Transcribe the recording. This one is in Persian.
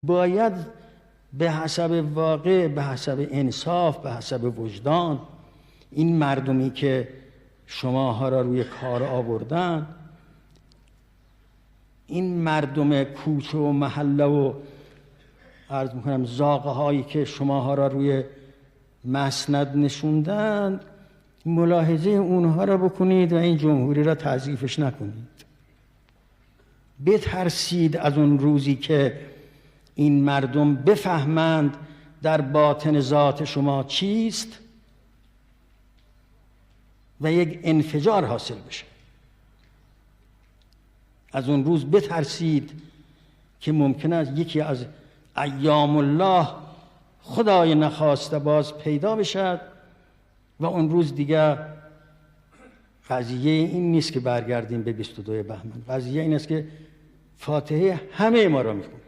باید به حسب واقع، به حسب انصاف، به حسب وجدان این مردمی که شماها را روی کار آوردن، این مردم کوچه و محله و عرض میکنم زاغه هایی که شماها را روی مسند نشوندن، ملاحظه اونها را بکنید و این جمهوری را تضعیفش نکنید. بترسید از اون روزی که این مردم بفهمند در باطن ذات شما چیست و یک انفجار حاصل بشه. از اون روز بترسید که ممکن است یکی از ایام الله خدای نخواسته باز پیدا بشد و اون روز دیگه قضیه این نیست که برگردیم به 22 بهمن. قضیه این است که فاتحه همه ما را میخونه.